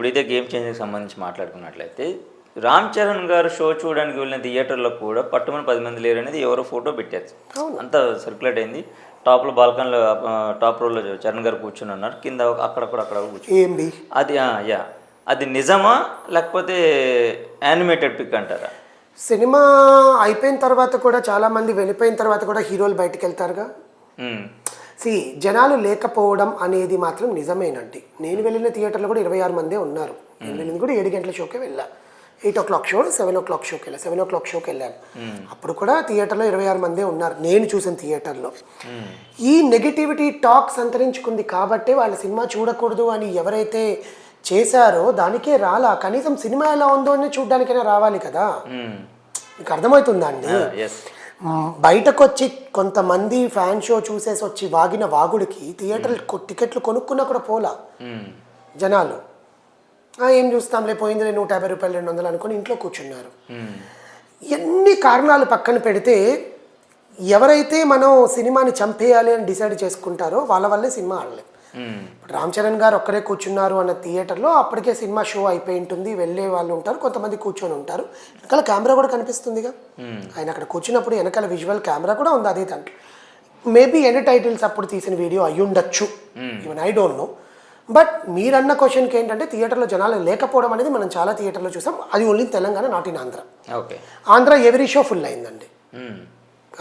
ఇప్పుడైతే గేమ్ చేంజర్కి సంబంధించి మాట్లాడుకున్నట్లయితే రామ్ చరణ్ గారు షో చూడడానికి వెళ్ళిన థియేటర్లో కూడా పట్టుమని 10 మంది లేరు అనేది ఎవరో ఫోటో పెట్టారు. అంత సర్క్యులేట్ అయింది. టాప్లో బాల్కన్లో టాప్ రోల్లో చరణ్ గారు కూర్చుని ఉన్నారు, కింద అక్కడ కూర్చుని. అది యా అది నిజమా లేకపోతే యానిమేటెడ్ పిక్ అంటారా? సినిమా అయిపోయిన తర్వాత కూడా చాలా మంది వెళ్ళిపోయిన తర్వాత కూడా హీరోలు బయటకు వెళ్తారుగా. జనాలు లేకపోవడం అనేది మాత్రం నిజమేనండి. నేను వెళ్ళిన థియేటర్లో కూడా 26 మందే ఉన్నారు. నేను వెళ్ళింది కూడా 7 గంటల షోకే వెళ్ళా. 8 o'clock షో, 7 o'clock షోకి వెళ్ళా. 7 o'clock షోకి వెళ్ళాను. అప్పుడు కూడా థియేటర్లో 26 మందే ఉన్నారు నేను చూసిన థియేటర్లో. ఈ నెగిటివిటీ టాక్స్ అంతరించుకుంది కాబట్టే వాళ్ళ సినిమా చూడకూడదు అని ఎవరైతే చేశారో దానికే రాలా. కనీసం సినిమా ఎలా ఉందో అని చూడడానికైనా రావాలి కదా. మీకు అర్థమవుతుందా అండి? బయటకు వచ్చి కొంతమంది ఫ్యాన్ షో చూసేసి వచ్చి వాగిన వాగుడికి థియేటర్ టికెట్లు కొనుక్కున్నా కూడా పోలా జనాలు. ఏం చూస్తాంలే, పోయిందిలే 150 రూపాయలు 200 అనుకుని ఇంట్లో కూర్చున్నారు. ఎన్ని కారణాలు పక్కన పెడితే ఎవరైతే మనం సినిమాని చంపేయాలి అని డిసైడ్ చేసుకుంటారో వాళ్ళ వల్లే సినిమా ఆడలేదు. ఇప్పుడు రామ్ చరణ్ గారు ఒక్కరే కూర్చున్నారు అన్న థియేటర్లో అప్పటికే సినిమా షో అయిపోయి ఉంటుంది, వెళ్ళే వాళ్ళు ఉంటారు, కొంతమంది కూర్చొని ఉంటారు. వెనకాల కెమెరా కూడా కనిపిస్తుందిగా. ఆయన అక్కడ కూర్చున్నప్పుడు వెనకాల విజువల్ కెమెరా కూడా ఉంది అదే దాంట్లో. మేబీ ఎన్ని టైటిల్స్ అప్పుడు తీసిన వీడియో అయ్యి ఉండొచ్చు, even I don't know. But మీరన్న క్వశ్చన్కి ఏంటంటే థియేటర్లో జనాలు లేకపోవడం అనేది మనం చాలా థియేటర్లో చూసాం. అది only Telangana, not in Andhra. Andhra every show full అయిందండి.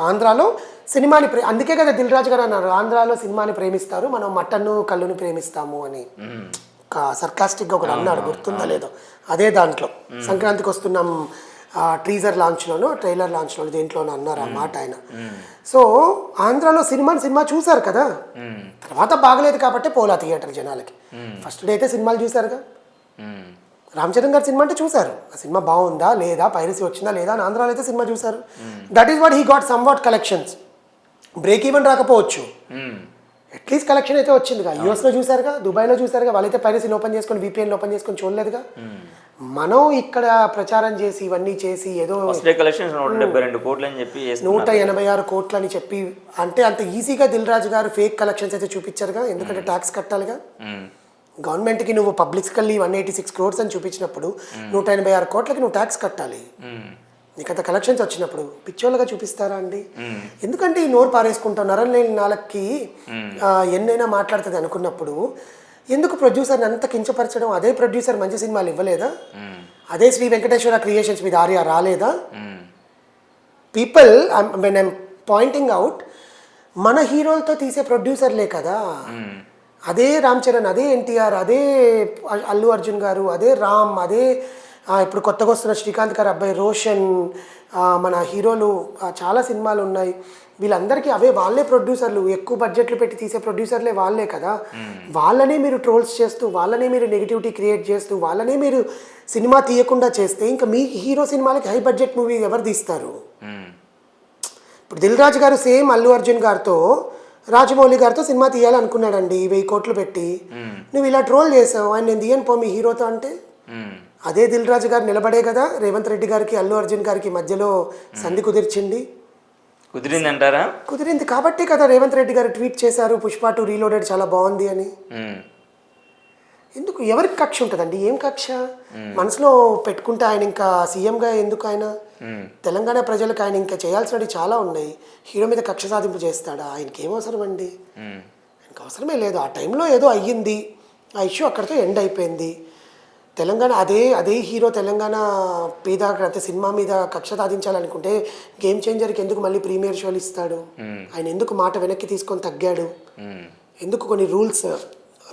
ఆంధ్రాలో సినిమాని అందుకే కదా దిల్ రాజు గారు అన్నారు, ఆంధ్రాలో సినిమాని ప్రేమిస్తారు, మనం మటన్ను కళ్ళుని ప్రేమిస్తాము అని సర్కాస్టిక్గా ఒకటి అన్నాడు, గుర్తుందా లేదో. అదే దాంట్లో సంక్రాంతికి వస్తున్నాం టీజర్ లాంచ్లోనో ట్రైలర్ లాంచ్లోనో దేంట్లోనో అన్నారు ఆ మాట ఆయన. సో ఆంధ్రాలో సినిమా చూసారు కదా, తర్వాత బాగలేదు కాబట్టి పోలా థియేటర్ జనాలకి. ఫస్ట్ డే అయితే సినిమాలు చూసారుగా. రామ్ చరణ్ గారి సినిమా అంటే చూసారు, ఆ సినిమా బాగుందా లేదా, పైరసీ వచ్చిందా లేదా అని. ఆంధ్రాలో అయితే సినిమా చూసారు. That is what he got some what collections. Break even రాకపోవచ్చు, అట్లీస్ట్ కలెక్షన్ అయితే వచ్చిందిగా. యూఎస్లో చూసారుగా, దుబాయ్లో చూసారుగా. వాళ్ళైతే పైరసీని ఓపెన్ చేసుకొని VPN ఓపెన్ చేసుకొని చూడలేదుగా. మనం ఇక్కడ ప్రచారం చేసి ఇవన్నీ చేసి ఏదో 172 కోట్లు అని చెప్పి 186 కోట్లు అని చెప్పి అంటే అంత ఈజీగా దిల్ రాజు గారు ఫేక్ కలెక్షన్స్ అయితే చూపించారుగా. ఎందుకంటే ట్యాక్స్ కట్టాలిగా గవర్నమెంట్కి. నువ్వు పబ్లిసికల్లీ 186 crores అని చూపించినప్పుడు 186 కోట్లకి నువ్వు ట్యాక్స్ కట్టాలి. నీకు అంత కలెక్షన్స్ వచ్చినప్పుడు పిచ్చోళ్ళగా చూపిస్తారా అండి? ఎందుకంటే ఈ నోరు పారేసుకుంటున్నారా లేని నాలుగుకి ఎన్నైనా మాట్లాడుతుంది అనుకున్నప్పుడు ఎందుకు ప్రొడ్యూసర్ని అంత కించపరచడం? అదే ప్రొడ్యూసర్ మంచి సినిమాలు ఇవ్వలేదా? అదే శ్రీ వెంకటేశ్వర క్రియేషన్స్ మీద ఆర్య రాలేదా? People when I'm pointing out, మన హీరోలతో తీసే ప్రొడ్యూసర్లే కదా. అదే రామ్ చరణ్, అదే NTR, అదే అల్లు అర్జున్ గారు, అదే రామ్, అదే ఇప్పుడు కొత్తగా వస్తున్న శ్రీకాంత్ గారు అబ్బాయి రోషన్, మన హీరోలు చాలా సినిమాలు ఉన్నాయి. వీళ్ళందరికీ అవే వాళ్ళే ప్రొడ్యూసర్లు, ఎక్కువ బడ్జెట్లు పెట్టి తీసే ప్రొడ్యూసర్లే వాళ్ళే కదా. వాళ్ళనే మీరు ట్రోల్స్ చేస్తూ, వాళ్ళనే మీరు నెగిటివిటీ క్రియేట్ చేస్తూ, వాళ్ళనే మీరు సినిమా తీయకుండా చేస్తే ఇంకా మీ హీరో సినిమాలకి హై బడ్జెట్ మూవీ ఎవరు తీస్తారు? ఇప్పుడు దిల్ రాజు గారు సేమ్ అల్లు అర్జున్ గారితో రాజమౌళి గారితో సినిమా తీయాలనుకున్నాడండి 1000 కోట్లు పెట్టి. నువ్వు ఇలా ట్రోల్ చేసావు, ఆయన నేను తీయను పో మీ హీరోతో అంటే. అదే దిల్ రాజు గారు నిలబడే కదా రేవంత్ రెడ్డి గారికి అల్లు అర్జున్ గారికి మధ్యలో సంధి కుదిర్చింది. కుదిరిందంటారా? కుదిరింది కాబట్టే కదా రేవంత్ రెడ్డి గారు ట్వీట్ చేశారు పుష్ప 2 రీలోడెడ్ చాలా బాగుంది అని. ఎందుకు ఎవరికి కక్ష ఉంటుందండి? ఏం కక్ష మనసులో పెట్టుకుంటే ఆయన ఇంకా సీఎంగా ఎందుకు? ఆయన తెలంగాణ ప్రజలకు ఆయన ఇంకా చేయాల్సినవి చాలా ఉన్నాయి. హీరో మీద కక్ష సాధింపు చేస్తాడా? ఆయనకి ఏం అవసరం అండి? ఆయనకు అవసరమే లేదు. ఆ టైంలో ఏదో అయ్యింది, ఆ ఇష్యూ అక్కడితో ఎండ్ అయిపోయింది. తెలంగాణ అదే హీరో తెలంగాణ మీద అయితే సినిమా మీద కక్ష సాధించాలనుకుంటే గేమ్ చేంజర్కి ఎందుకు మళ్ళీ ప్రీమియర్ షోలు ఇస్తాడు? ఆయన ఎందుకు మాట వెనక్కి తీసుకొని తగ్గాడు? ఎందుకు కొన్ని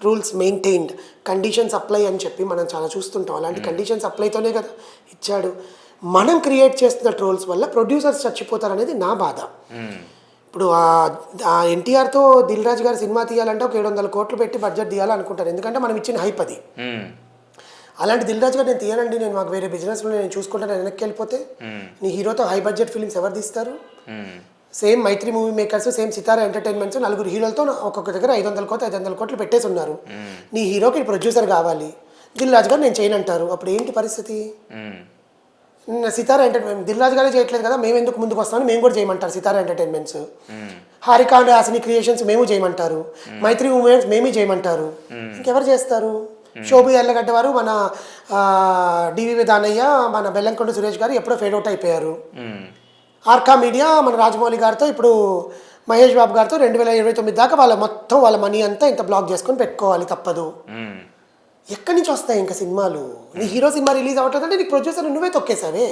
రూల్స్ మెయింటైన్డ్, కండిషన్స్ అప్లై అని చెప్పి మనం చాలా చూస్తుంటాం. అలాంటి కండిషన్స్ అప్లైతోనే కదా ఇచ్చాడు. మనం క్రియేట్ చేస్తున్న ట్రోల్స్ వల్ల ప్రొడ్యూసర్స్ చచ్చిపోతారనేది నా బాధ. ఇప్పుడు NTRతో దిల్ రాజు గారు సినిమా తీయాలంటే ఒక 700 కోట్లు పెట్టి బడ్జెట్ తీయాలనుకుంటారు, ఎందుకంటే మనం ఇచ్చిన హైప్ అది. అలాంటి దిల్ రాజు గారు నేను తీయనండి, నేను మాకు వేరే బిజినెస్లో నేను చూసుకుంటాను వెనక్కి వెళ్ళిపోతే, నీ హీరోతో హై బడ్జెట్ ఫిలిమ్స్ ఎవరు తీస్తారు? సేమ్ మైత్రి మూవీ మేకర్స్, సేమ్ సితారా ఎంటర్టైన్మెంట్స్ 4 హీరోలతో ఒక్కొక్క దగ్గర 500 కోట్లు పెట్టేసి ఉన్నారు. నీ హీరోకి ప్రొడ్యూసర్ కావాలి, దిల్ రాజు గారు నేను చేయనంటారు. అప్పుడు ఏంటి పరిస్థితి? సితారా ఎంటర్టైన్మెంట్ దిల్ రాజు గారే చేయట్లేదు కదా, మేము ఎందుకు ముందుకు వస్తామని మేము కూడా చేయమంటారు Sitara Entertainments. Haarika and Hassine Creations మేము చేయమంటారు, మైత్రి మూవీస్ మేమే చేయమంటారు. ఇంకెవరు చేస్తారు? శోభు ఎల్లగడ్డ వారు మన డివివి దానయ్య, మన బెల్లంకొండ సురేష్ గారు ఎప్పుడో ఫేడ్ అవుట్ అయిపోయారు. ఆర్కా మీడియా మన రాజమౌళి గారితో, ఇప్పుడు మహేష్ బాబు గారితో 2029 దాకా వాళ్ళ మనీ అంతా ఇంత బ్లాక్ చేసుకొని పెట్టుకోవాలి, తప్పదు. ఎక్కడి నుంచి వస్తాయి ఇంకా సినిమాలు? నీ హీరో సినిమా రిలీజ్ అవ్వట్లేదంటే నీకు ప్రొడ్యూసర్ నువ్వే తొక్కేసావే.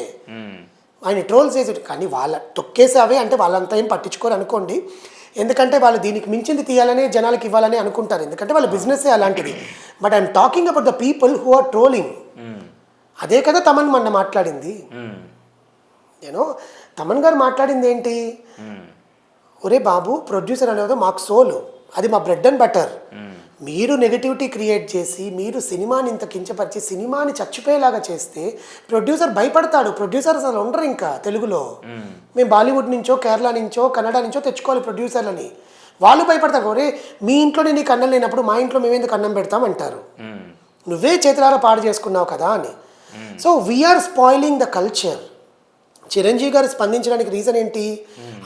ఆయన ట్రోల్స్ చేసి, కానీ వాళ్ళ తొక్కేసావే అంటే వాళ్ళంతా ఏం పట్టించుకోరు అనుకోండి. ఎందుకంటే వాళ్ళు దీనికి మించింది తీయాలని జనాలకు ఇవ్వాలని అనుకుంటారు, ఎందుకంటే వాళ్ళ బిజినెస్ అలాంటిది. But I'm talking about the people who are trolling. అదే కదా తమన్ మొన్న మాట్లాడింది. నేను తమన్ గారు మాట్లాడింది ఏంటి, ఒరే బాబు ప్రొడ్యూసర్ అనేది మాకు సోలు, అది మా బ్రెడ్ అండ్ బటర్. మీరు నెగటివిటీ క్రియేట్ చేసి మీరు సినిమాని ఇంత కించపరిచి సినిమాని చచ్చిపోయేలాగా చేస్తే ప్రొడ్యూసర్ భయపడతాడు. ప్రొడ్యూసర్ అసలు ఉండరు ఇంకా తెలుగులో. మేము బాలీవుడ్ నుంచో కేరళ నుంచో కన్నడ నుంచో తెచ్చుకోవాలి ప్రొడ్యూసర్లని. వాళ్ళు భయపడతారు, ఒరే మీ ఇంట్లోనే నీకు అన్నం లేనప్పుడు మా ఇంట్లో మేమెందుకు అన్నం పెడతాం అంటారు. నువ్వే చేతులారా పాడు చేసుకున్నావు కదా అని. So we're spoiling the culture. Chiranjeevi garu స్పందించడానికి రీజన్ ఏంటి,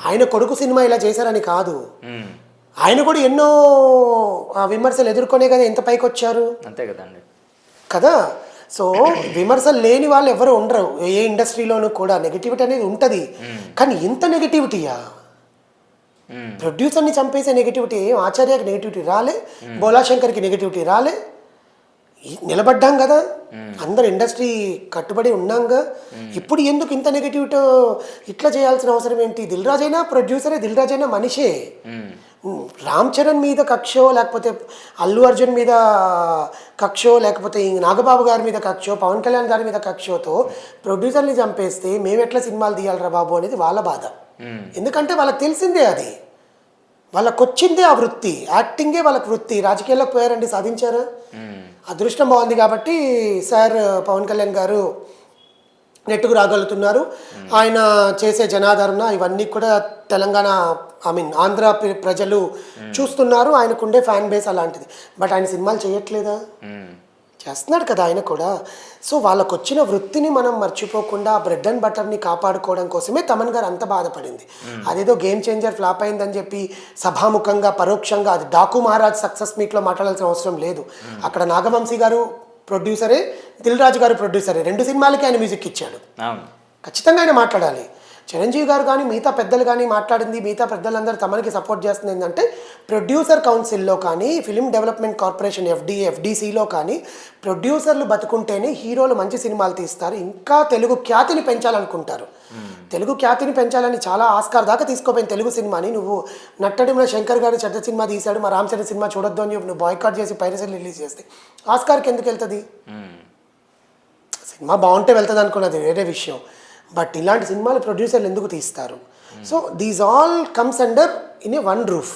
ఆయన కొడుకు సినిమా ఇలా చేశారని కాదు, ఆయన కూడా ఎన్నో విమర్శలు ఎదుర్కొనే కదా ఎంత పైకి వచ్చారు. అంతే కదండి కదా. సో విమర్శలు లేని వాళ్ళు ఎవరు ఉండరు ఏ ఇండస్ట్రీలోనూ కూడా. నెగిటివిటీ అనేది ఉంటుంది, కానీ ఇంత నెగిటివిటీయా? ప్రొడ్యూసర్ని చంపేసే నెగిటివిటీ, ఆచార్యకి నెగిటివిటీ రాలే, బోలాశంకర్కి నెగిటివిటీ రాలే. నిలబడ్డాం కదా, అందరు ఇండస్ట్రీ కట్టుబడి ఉన్నాంగా. ఇప్పుడు ఎందుకు ఇంత నెగిటివిటీ? ఇట్లా చేయాల్సిన అవసరం ఏంటి? దిల్ రాజు అయినా ప్రొడ్యూసరే, దిల్ రాజు అయినా మనిషే. రామ్ చరణ్ మీద కక్షో, లేకపోతే అల్లు అర్జున్ మీద కక్షో, లేకపోతే నాగబాబు గారి మీద కక్షో, పవన్ కళ్యాణ్ గారి మీద కక్షోతో ప్రొడ్యూసర్ని చంపేస్తే మేము ఎట్లా సినిమాలు తీయాలరా బాబు అనేది వాళ్ళ బాధ. ఎందుకంటే వాళ్ళకి తెలిసిందే, అది వాళ్ళకు వచ్చిందే ఆ వృత్తి, యాక్టింగే వాళ్ళకి వృత్తి. రాజకీయాల్లోకి పోయారండి, సాధించారు, అదృష్టం బాగుంది కాబట్టి సార్ పవన్ కళ్యాణ్ గారు నెట్టుకు రాగలుగుతున్నారు. ఆయన చేసే జనాదరణ ఇవన్నీ కూడా తెలంగాణ ఆంధ్ర ప్రజలు చూస్తున్నారు. ఆయనకుండే ఫ్యాన్ బేస్ అలాంటిది. బట్ ఆయన సినిమాలు చేయట్లేదా? చేస్తున్నాడు కదా ఆయన కూడా. సో వాళ్ళకు వచ్చిన వృత్తిని మనం మర్చిపోకుండా బ్రెడ్ అండ్ బటర్ని కాపాడుకోవడం కోసమే తమన్ గారు అంత బాధపడింది. అదేదో గేమ్ చేంజర్ ఫ్లాప్ అయిందని చెప్పి సభాముఖంగా పరోక్షంగా, అది డాకు మహారాజ్ సక్సెస్ మీట్లో మాట్లాడాల్సిన అవసరం లేదు. అక్కడ నాగవంశీ గారు ప్రొడ్యూసరే, దిల్ రాజు గారు ప్రొడ్యూసరే, 2 సినిమాలకి ఆయన మ్యూజిక్ ఇచ్చాడు. ఖచ్చితంగా ఆయన మాట్లాడాలి. చిరంజీవి గారు కానీ మిగతా పెద్దలు కానీ మాట్లాడింది, మిగతా పెద్దలందరూ తమకి సపోర్ట్ చేస్తుంది ఏంటంటే ప్రొడ్యూసర్ కౌన్సిల్లో కానీ ఫిలిం డెవలప్మెంట్ కార్పొరేషన్ ఎఫ్డీసీలో కానీ ప్రొడ్యూసర్లు బతుకుంటేనే హీరోలు మంచి సినిమాలు తీస్తారు, ఇంకా తెలుగు ఖ్యాతిని పెంచాలనుకుంటారు. తెలుగు ఖ్యాతిని పెంచాలని చాలా ఆస్కార్ దాకా తీసుకోపోయిన తెలుగు సినిమాని నువ్వు నట్టడిలో శంకర్ గారు చెడ్డ సినిమా తీశాడు, మా రామ్ చరణ్ సినిమా చూడొద్దు అని చెప్పి నువ్వు బాయ్కాట్ చేసి పైరసీ రిలీజ్ చేస్తే ఆస్కార్కి ఎందుకు వెళ్తుంది? సినిమా బాగుంటే వెళ్తుంది అనుకున్నది వేరే విషయం. బట్ ఇలాంటి సినిమాలు ప్రొడ్యూసర్లు ఎందుకు తీస్తారు? So these all comes under in a one roof.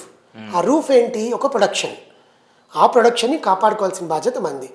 ఆ రూఫ్ ఏంటి? ఒక ప్రొడక్షన్. ఆ ప్రొడక్షన్ని కాపాడుకోవాల్సిన బాధ్యత మంది.